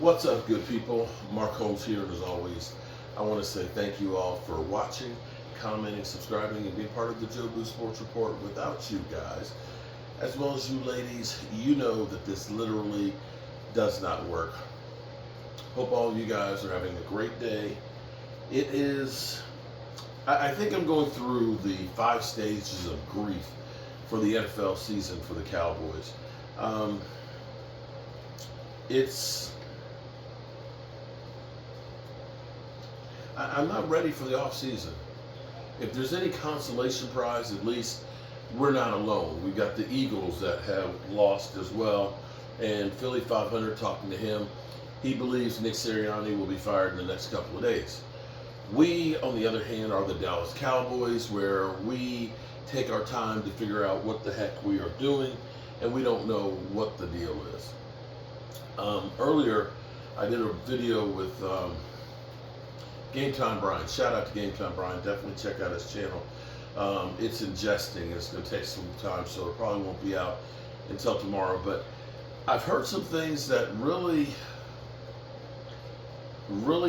What's up, good people? Mark Holmes here, and as always, I want to say thank you all for watching, commenting, subscribing, and being part of the Joe Boo Sports Report. Without you guys, as well as you ladies, you know that this literally does not work. Hope all of you guys are having a great day. It is, I think I'm going through the 5 stages of grief for the NFL season for the Cowboys. I'm not ready for the off season. If there's any consolation prize, at least we're not alone. We've got the Eagles that have lost as well, and Philly 500 talking to him. He believes Nick Sirianni will be fired in the next couple of days. We, on the other hand, are the Dallas Cowboys, where we take our time to figure out what the heck we are doing, and we don't know what the deal is. Earlier, I did a video with Game Time Brian. Shout out to Game Time Brian. Definitely check out his channel. It's ingesting. It's going to take some time, so it probably won't be out until tomorrow. But I've heard some things that really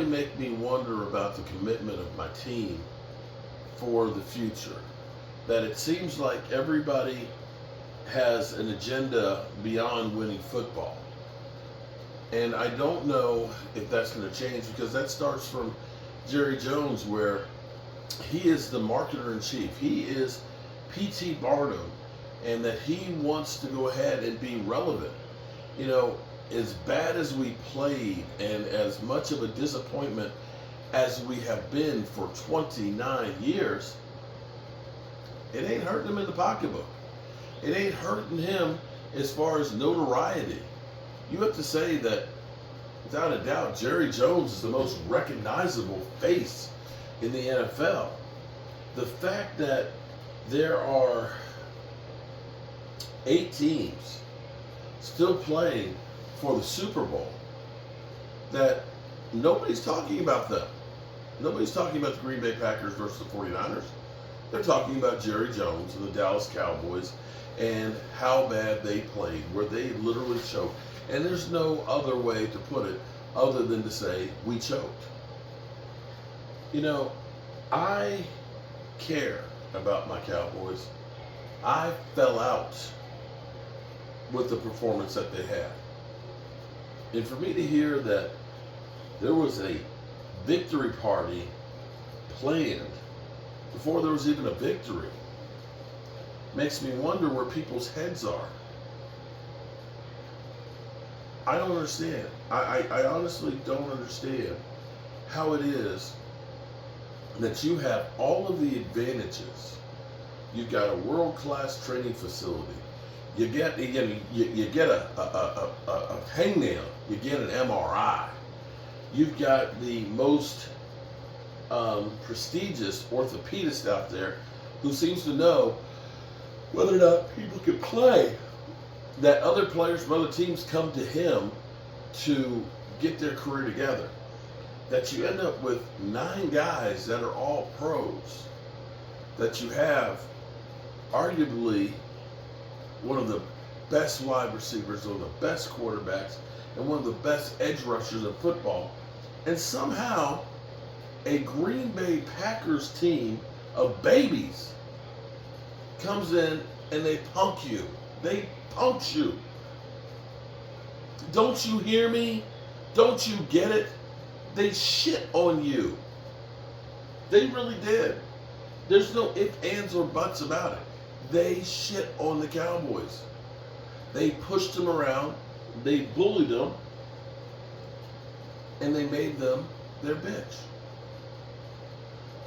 make me wonder about the commitment of my team for the future. That it seems like everybody has an agenda beyond winning football. And I don't know if that's going to change, because that starts from Jerry Jones, where he is the marketer in chief. He is P.T. Barnum, and that he wants to go ahead and be relevant. You know, as bad as we played and as much of a disappointment as we have been for 29 years, it ain't hurting him in the pocketbook. It ain't hurting him as far as notoriety. You have to say that, without a doubt, Jerry Jones is the most recognizable face in the NFL. The fact that there are 8 teams still playing for the Super Bowl, that nobody's talking about them. Nobody's talking about the Green Bay Packers versus the 49ers. They're talking about Jerry Jones and the Dallas Cowboys and how bad they played, where they literally choked. And there's no other way to put it other than to say we choked. You know, I care about my Cowboys. I fell out with the performance that they had. And for me to hear that there was a victory party planned before there was even a victory makes me wonder where people's heads are. I don't understand. I honestly don't understand how it is that you have all of the advantages. You've got a world-class training facility. You get a hangnail. You get an MRI. You've got the most prestigious orthopedist out there who seems to know whether or not people can play. That other players from other teams come to him to get their career together. That you end up with 9 guys that are all pros. That you have arguably one of the best wide receivers, one of the best quarterbacks, and one of the best edge rushers in football. And somehow a Green Bay Packers team of babies comes in and they punk you. They punked you. Don't you hear me? Don't you get it? They shit on you. They really did. There's no ifs, ands, or buts about it. They shit on the Cowboys. They pushed them around. They bullied them. And they made them their bitch.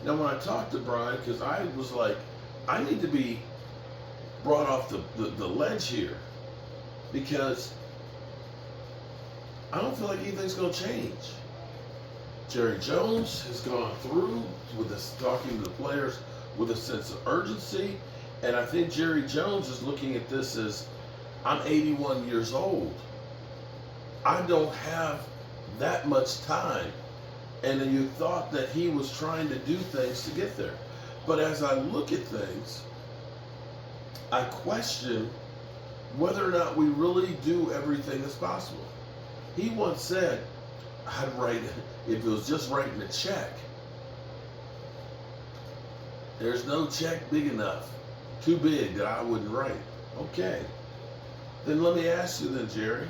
Now, when I talked to Brian, because I was like, I need to be brought off the ledge here, because I don't feel like anything's going to change. Jerry Jones has gone through with this, talking to the players with a sense of urgency, and I think Jerry Jones is looking at this as, I'm 81 years old. I don't have that much time. And then you thought that he was trying to do things to get there. But as I look at things, I question whether or not we really do everything that's possible. He once said, I'd write, if it was just writing a check, there's no check big enough, too big that I wouldn't write. Okay. Then let me ask you then, Jerry.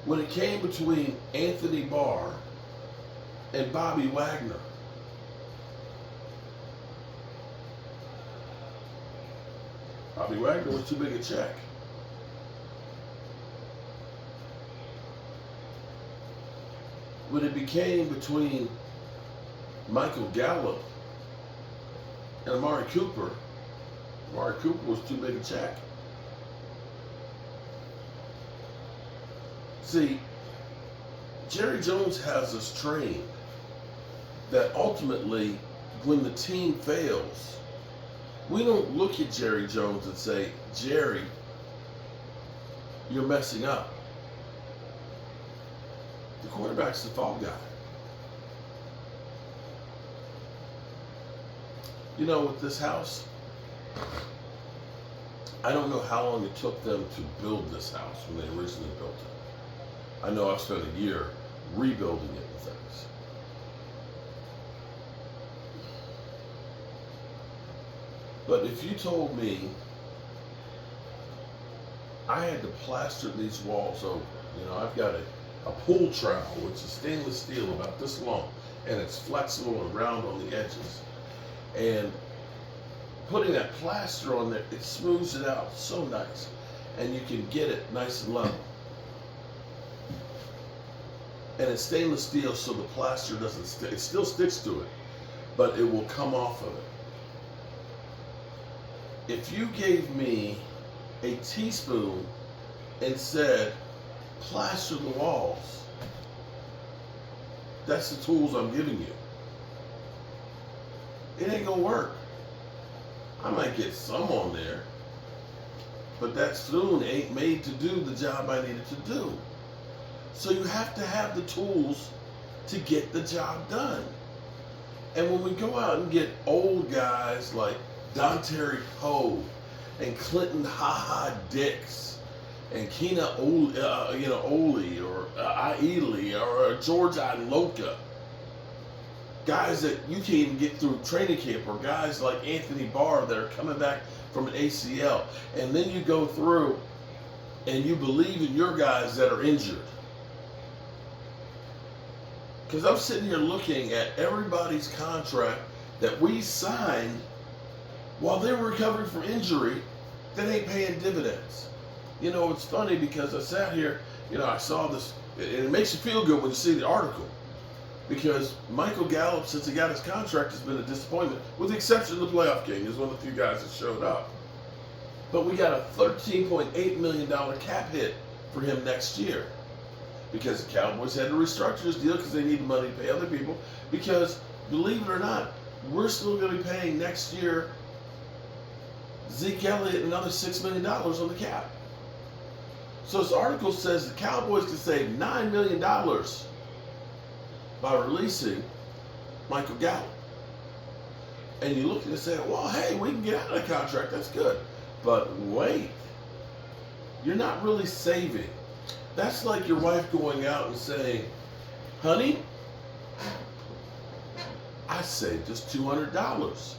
When it came between Anthony Barr and Bobby Wagner, Bobby Wagner was too big a check. When it became between Michael Gallup and Amari Cooper was too big a check. See, Jerry Jones has us trained that ultimately, when the team fails, we don't look at Jerry Jones and say, Jerry, you're messing up. The quarterback's the fall guy. You know, with this house, I don't know how long it took them to build this house when they originally built it. I know I've spent a year rebuilding it and things. But if you told me I had to plaster these walls over, you know, I've got a pool trowel, which is stainless steel about this long, and it's flexible and round on the edges. And putting that plaster on there, it smooths it out so nice. And you can get it nice and level. And it's stainless steel, so the plaster doesn't stick. It still sticks to it, but it will come off of it. If you gave me a teaspoon and said, plaster the walls, that's the tools I'm giving you. It ain't gonna work. I might get some on there, but that spoon ain't made to do the job I needed to do. So you have to have the tools to get the job done. And when we go out and get old guys like Dontari Poe and Clinton Ha Dix and Keena Ole, or Aili or George Iloka, guys that you can't even get through training camp, or guys like Anthony Barr that are coming back from an ACL, and then you go through and you believe in your guys that are injured. Because I'm sitting here looking at everybody's contract that we signed while they were recovering from injury that ain't paying dividends. You know, it's funny because I sat here, I saw this, and it makes you feel good when you see the article. Because Michael Gallup, since he got his contract, has been a disappointment, with the exception of the playoff game. He's one of the few guys that showed up. But we got a $13.8 million cap hit for him next year. Because the Cowboys had to restructure this deal because they need money to pay other people. Because, believe it or not, we're still going to be paying next year Zeke Elliott another $6 million on the cap. So this article says the Cowboys can save $9 million by releasing Michael Gallup. And you look at it and say, well, hey, we can get out of the contract. That's good. But wait. You're not really saving. That's like your wife going out and saying, honey, I saved just $200.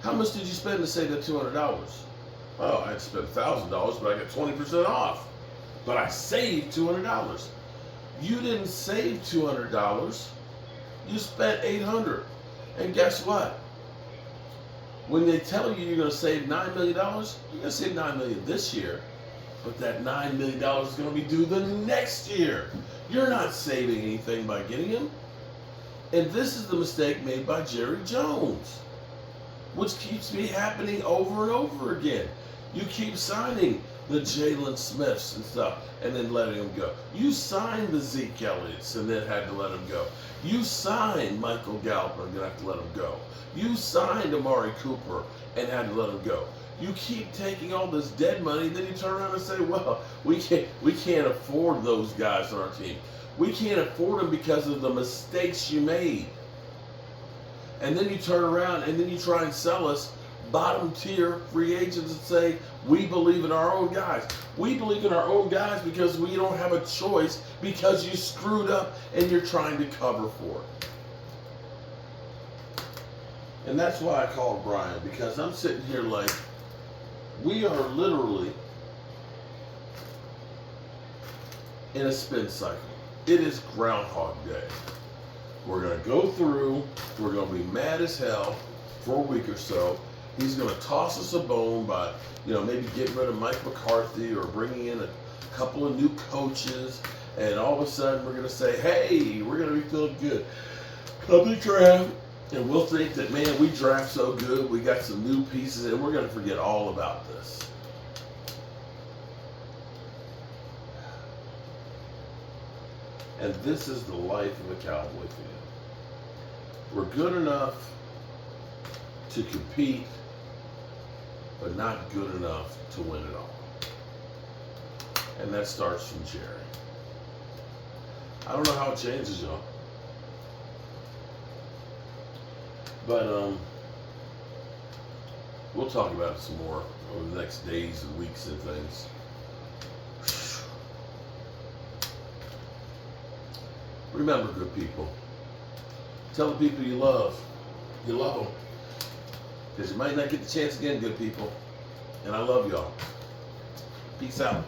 How much did you spend to save that $200? Oh, I had to spend $1,000, but I got 20% off. But I saved $200. You didn't save $200. You spent $800. And guess what? When they tell you you're going to save $9 million, you're going to save $9 million this year. But that $9 million is going to be due the next year. You're not saving anything by getting him. And this is the mistake made by Jerry Jones, which keeps me happening over and over again. You keep signing the Jalen Smiths and stuff and then letting them go. You signed the Zeke Elliott's and then had to let him go. You signed Michael Gallup and then have to let him go. You signed Amari Cooper and had to let him go. You keep taking all this dead money, then you turn around and say, well, we can't afford those guys on our team. We can't afford them because of the mistakes you made. And then you turn around and then you try and sell us bottom tier free agents that say, we believe in our own guys. We believe in our own guys because we don't have a choice because you screwed up and you're trying to cover for it. And that's why I called Brian, because I'm sitting here like, we are literally in a spin cycle. It is Groundhog Day. We're going to go through, we're going to be mad as hell for a week or so. He's going to toss us a bone by, maybe getting rid of Mike McCarthy or bringing in a couple of new coaches. And all of a sudden we're going to say, hey, we're going to be feeling good. Come to draft. And we'll think that, man, we draft so good, we got some new pieces, and we're going to forget all about this. And this is the life of a Cowboy fan. We're good enough to compete, but not good enough to win it all. And that starts from Jerry. I don't know how it changes, y'all. But we'll talk about it some more over the next days and weeks and things. Remember, good people, tell the people you love them. Because you might not get the chance again, good people. And I love y'all. Peace out.